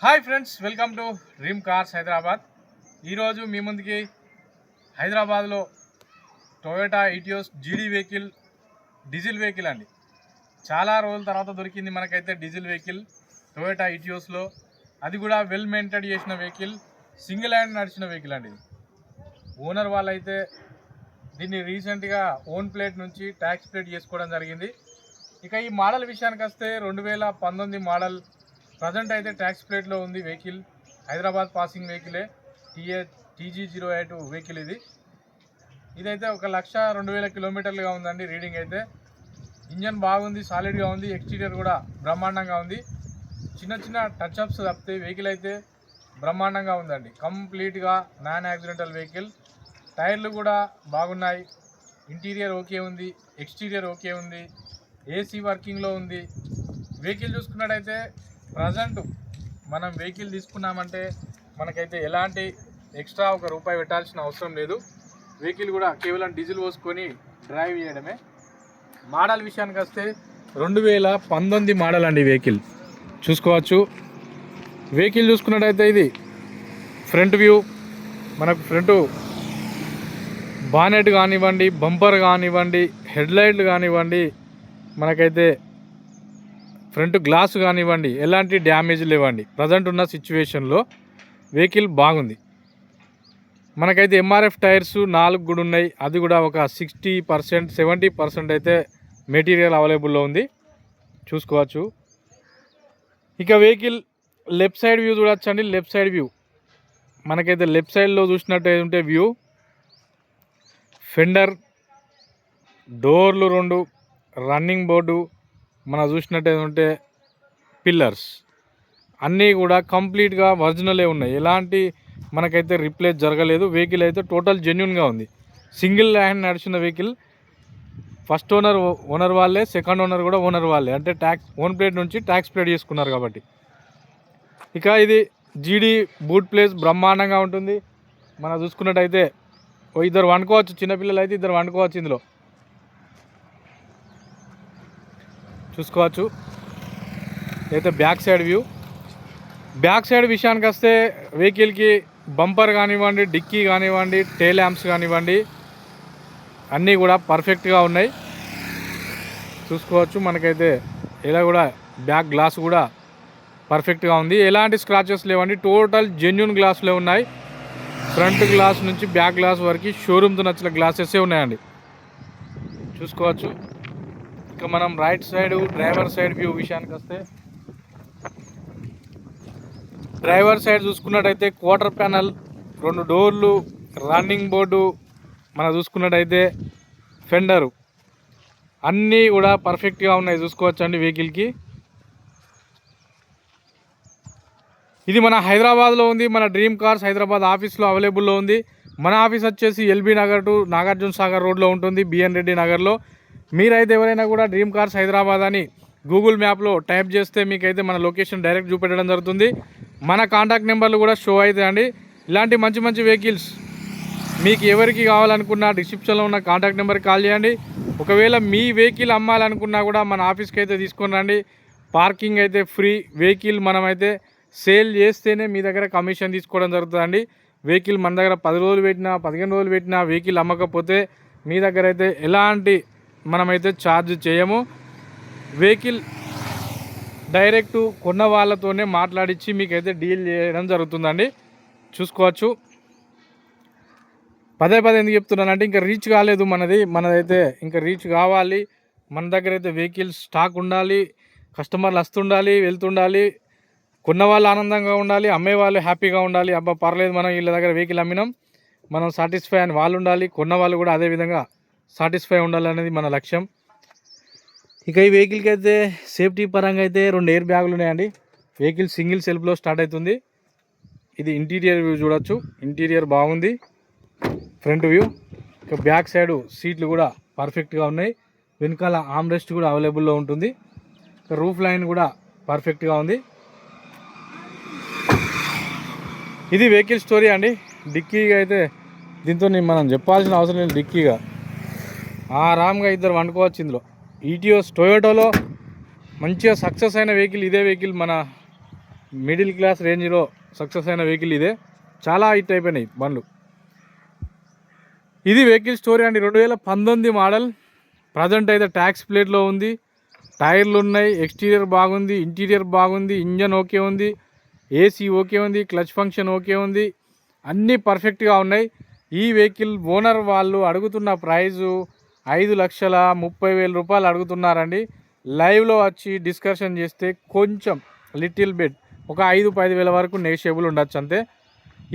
Hi friends, welcome to dream cars Hyderabad. ఈరోజు మీ ముందుకి హైదరాబాద్లో టొయోటా ఇటియోస్ జీడీ వెహికల్, డీజిల్ వెహికల్ అండి. చాలా రోజుల తర్వాత దొరికింది మనకైతే డీజిల్ వెహికల్ టొయోటా ఇటియోస్లో. అది కూడా వెల్ మెయింటైన్ చేసిన వెహికల్, సింగిల్ హ్యాండ్ నడిచిన వెహికల్ అండి. ఓనర్ వాళ్ళైతే దీన్ని రీసెంట్గా ఓన్ ప్లేట్ నుంచి ట్యాక్స్ ప్లేట్ చేసుకోవడం జరిగింది. ఇక ఈ మోడల్ విషయానికి వస్తే 2019 మోడల్. ప్రజెంట్ అయితే ట్యాక్స్ ప్లేట్లో ఉంది వెహికల్. హైదరాబాద్ పాసింగ్ వెహికలే, TG08 వెహికల్ ఇది. ఇదైతే 1,02,000 కిలోమీటర్లుగా ఉందండి రీడింగ్ అయితే. ఇంజన్ బాగుంది, సాలిడ్గా ఉంది. ఎక్స్టీరియర్ కూడా బ్రహ్మాండంగా ఉంది. చిన్న చిన్న టచ్అప్స్ తప్పితే వెహికల్ అయితే బ్రహ్మాండంగా ఉందండి. కంప్లీట్గా నాన్ యాక్సిడెంటల్ వెహికల్. టైర్లు కూడా బాగున్నాయి. ఇంటీరియర్ ఓకే ఉంది, ఎక్స్టీరియర్ ఓకే ఉంది, ఏసీ వర్కింగ్లో ఉంది. వెహికల్ చూసుకున్నట్టయితే ప్రజెంట్ మనం వెహికల్ తీసుకున్నామంటే మనకైతే ఎలాంటి ఎక్స్ట్రా ₹1 పెట్టాల్సిన అవసరం లేదు. వెహికల్ కూడా కేవలం డీజిల్ పోసుకొని డ్రైవ్ చేయడమే. మోడల్ విషయానికి వస్తే 2019 మోడల్ అండి వెహికల్. చూసుకోవచ్చు. వెహికల్ చూసుకున్నట్టయితే ఇది ఫ్రంట్ వ్యూ. మనకు ఫ్రంట్ బానెట్ కానివ్వండి, బంపర్ కానివ్వండి, హెడ్లైట్లు కానివ్వండి, మనకైతే ఫ్రంట్ గ్లాస్ కానివ్వండి, ఎలాంటి డ్యామేజ్ లేవండి. ప్రజెంట్ ఉన్న సిచ్యువేషన్లో వెహికల్ బాగుంది. మనకైతే MRF టైర్స్ 4 కూడా ఉన్నాయి. అది కూడా ఒక 60%, 70% అయితే మెటీరియల్ అవైలబుల్లో ఉంది. చూసుకోవచ్చు. ఇక వెహికల్ లెఫ్ట్ సైడ్ వ్యూ చూడొచ్చండి. లెఫ్ట్ సైడ్ వ్యూ మనకైతే లెఫ్ట్ సైడ్లో చూసినట్టయితే వ్యూ, ఫెండర్, డోర్లు 2, రన్నింగ్ బోర్డు, మనం చూసినట్టయితే పిల్లర్స్ అన్నీ కూడా కంప్లీట్గా ఒరిజినలే ఉన్నాయి. ఎలాంటి మనకైతే రీప్లేస్ జరగలేదు. వెహికల్ అయితే టోటల్ జెన్యున్గా ఉంది. సింగిల్ హ్యాండ్ నడిచిన వెహికల్. ఫస్ట్ ఓనర్ వాళ్ళే, సెకండ్ ఓనర్ కూడా ఓనర్ వాళ్ళే. అంటే ఓన్ ప్లేట్ నుంచి ట్యాక్స్ ప్లేట్ చేసుకున్నారు కాబట్టి. ఇక ఇది జీడీ బూట్ ప్లేస్ బ్రహ్మాండంగా ఉంటుంది. మనం చూసుకున్నట్టయితే ఇద్దరు వండుకోవచ్చు. చిన్నపిల్లలు అయితే ఇద్దరు వండుకోవచ్చు ఇందులో. చూసుకోవచ్చు. అయితే back side view. Back side విషయానికి వస్తే వెహికల్కి బంపర్ కానివ్వండి, డిక్కీ కానివ్వండి, టైల్ ల్యాంప్స్ కానివ్వండి, అన్నీ కూడా పర్ఫెక్ట్గా ఉన్నాయి. చూసుకోవచ్చు. మనకైతే ఇలా కూడా బ్యాక్ గ్లాస్ కూడా పర్ఫెక్ట్గా ఉంది. ఎలాంటి స్క్రాచెస్ లేవండి. టోటల్ జెన్యున్ గ్లాసులే ఉన్నాయి. ఫ్రంట్ గ్లాస్ నుంచి బ్యాక్ గ్లాస్ వరకు షోరూమ్తో నచ్చిన గ్లాసెసే ఉన్నాయండి. చూసుకోవచ్చు. ఇక మనం right side driver side view విషయానికి వస్తే, డ్రైవర్ సైడ్ చూసుకున్నట్టయితే క్వార్టర్ ప్యానల్, 2 డోర్లు, రన్నింగ్ బోర్డు, మనం చూసుకున్నట్టయితే ఫెండరు, అన్నీ కూడా పర్ఫెక్ట్గా ఉన్నాయి. చూసుకోవచ్చు అండి వెహికల్కి. ఇది మన హైదరాబాద్లో ఉంది. మన డ్రీమ్ కార్స్ హైదరాబాద్ ఆఫీస్లో అవైలబుల్లో ఉంది. మన ఆఫీస్ వచ్చేసి LB నగర్ టు నాగార్జున సాగర్ రోడ్లో ఉంటుంది, BN రెడ్డి నగర్లో. మీరైతే ఎవరైనా కూడా డ్రీమ్ కార్స్ హైదరాబాద్ అని గూగుల్ మ్యాప్లో టైప్ చేస్తే మీకైతే మన లొకేషన్ డైరెక్ట్ చూపెట్టడం జరుగుతుంది. మన కాంటాక్ట్ నెంబర్లు కూడా షో అవుతాయండి. ఇలాంటి మంచి మంచి వెహికల్స్ మీకు ఎవరికి కావాలనుకున్నా డిస్క్రిప్షన్లో ఉన్న కాంటాక్ట్ నెంబర్కి కాల్ చేయండి. ఒకవేళ మీ వెహికల్ అమ్మాలనుకున్నా కూడా మన ఆఫీస్కి అయితే తీసుకొని రండి. పార్కింగ్ అయితే ఫ్రీ. వెహికల్ మనమైతే సేల్ చేస్తేనే మీ దగ్గర కమిషన్ తీసుకోవడం జరుగుతుందండి. వెహికల్ మన దగ్గర 10 రోజులు పెట్టినా, 15 రోజులు పెట్టినా వెహికల్ అమ్మకపోతే మీ దగ్గర అయితే ఎలాంటి మనమైతే ఛార్జ్ చేయము. వెహికల్ డైరెక్ట్ కొన్న వాళ్ళతోనే మాట్లాడించి మీకైతే డీల్ చేయడం జరుగుతుందండి. చూసుకోవచ్చు. పదే ఎందుకు చెప్తున్నానంటే ఇంకా రీచ్ కాలేదు మనదైతే ఇంకా రీచ్ కావాలి. మన దగ్గర అయితే వెహికల్ స్టాక్ ఉండాలి, కస్టమర్లు వస్తుండాలి, వెళ్తుండాలి, కొన్న వాళ్ళు ఆనందంగా ఉండాలి, అమ్మే వాళ్ళు హ్యాపీగా ఉండాలి. అబ్బా పర్లేదు, మనం వీళ్ళ దగ్గర వెహికల్ అమ్మినాం, మనం సాటిస్ఫై అని వాళ్ళు ఉండాలి, కొన్న వాళ్ళు కూడా అదేవిధంగా సాటిస్ఫై ఉండాలనేది మన లక్ష్యం. ఇక ఈ వెహికల్కి అయితే సేఫ్టీ పరంగా అయితే 2 ఎయిర్ బ్యాగులు ఉన్నాయండి. వెహికల్ సింగిల్ సెల్ఫ్లో స్టార్ట్ అవుతుంది. ఇది ఇంటీరియర్ వ్యూ చూడొచ్చు. ఇంటీరియర్ బాగుంది. Front view. ఇక బ్యాక్ సైడ్ సీట్లు కూడా పర్ఫెక్ట్గా ఉన్నాయి. వెనకాల ఆర్మ్రెస్ట్ కూడా అవైలబుల్లో ఉంటుంది. ఇక రూఫ్ లైన్ కూడా పర్ఫెక్ట్గా ఉంది. ఇది వెహికల్ స్టోరీ అండి. డిక్కీగా అయితే దీంతో మనం చెప్పాల్సిన అవసరం లేదు. డిక్కీగా ఆరామ్గా ఇద్దరు వండుకోవచ్చు ఇందులో. ఇటియోస్ టొయోటాలో మంచిగా సక్సెస్ అయిన వెహికల్ ఇదే వెహికల్. మన మిడిల్ క్లాస్ రేంజ్లో సక్సెస్ అయిన వెహికల్ ఇదే. చాలా హిట్ అయిపోయినాయి బండ్లు. ఇది వెహికల్ స్టోరీ అండి. 2019 మోడల్. ప్రజెంట్ అయితే ట్యాక్స్ ప్లేట్లో ఉంది. టైర్లు ఉన్నాయి. ఎక్స్టీరియర్ బాగుంది, ఇంటీరియర్ బాగుంది, ఇంజన్ ఓకే ఉంది, ఏసీ ఓకే ఉంది, క్లచ్ ఫంక్షన్ ఓకే ఉంది, అన్నీ పర్ఫెక్ట్గా ఉన్నాయి. ఈ వెహికల్ ఓనర్ వాళ్ళు అడుగుతున్న ప్రైజు 5,30,000 రూపాయలు అడుగుతున్నారండి. లైవ్లో వచ్చి డిస్కషన్ చేస్తే కొంచెం లిటిల్ బిట్ ఒక 5-10 వేల వరకు నెగోషియబుల్ ఉండొచ్చు అంతే.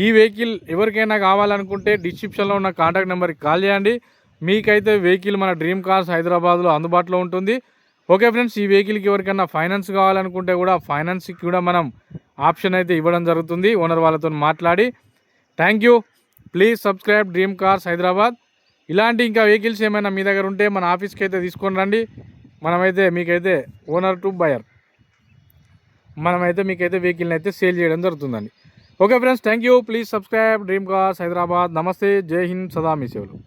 ఈ వెహికల్ ఎవరికైనా కావాలనుకుంటే డిస్క్రిప్షన్లో ఉన్న కాంటాక్ట్ నెంబర్కి కాల్ చేయండి. మీకైతే వెహికల్ మన డ్రీమ్ కార్స్ హైదరాబాద్లో అందుబాటులో ఉంటుంది. ఓకే ఫ్రెండ్స్, ఈ వెహికల్కి ఎవరికైనా ఫైనాన్స్ కావాలనుకుంటే కూడా ఫైనాన్స్కి కూడా మనం ఆప్షన్ అయితే ఇవ్వడం జరుగుతుంది ఓనర్ వాళ్ళతో మాట్లాడి. Thank you. Please subscribe dream cars Hyderabad. ఇలాంటి ఇంకా వెహికల్స్ ఏమైనా మీ దగ్గర ఉంటే మన ఆఫీస్కి అయితే తీసుకొని రండి. మనమైతే మీకైతే ఓనర్ టు బయర్ మనమైతే మీకైతే వెహికల్ని అయితే సేల్ చేయడం జరుగుతుందండి. Okay friends, thank you. Please subscribe dream cars Hyderabad. నమస్తే, జై హింద్, సదా మీ సేవలు.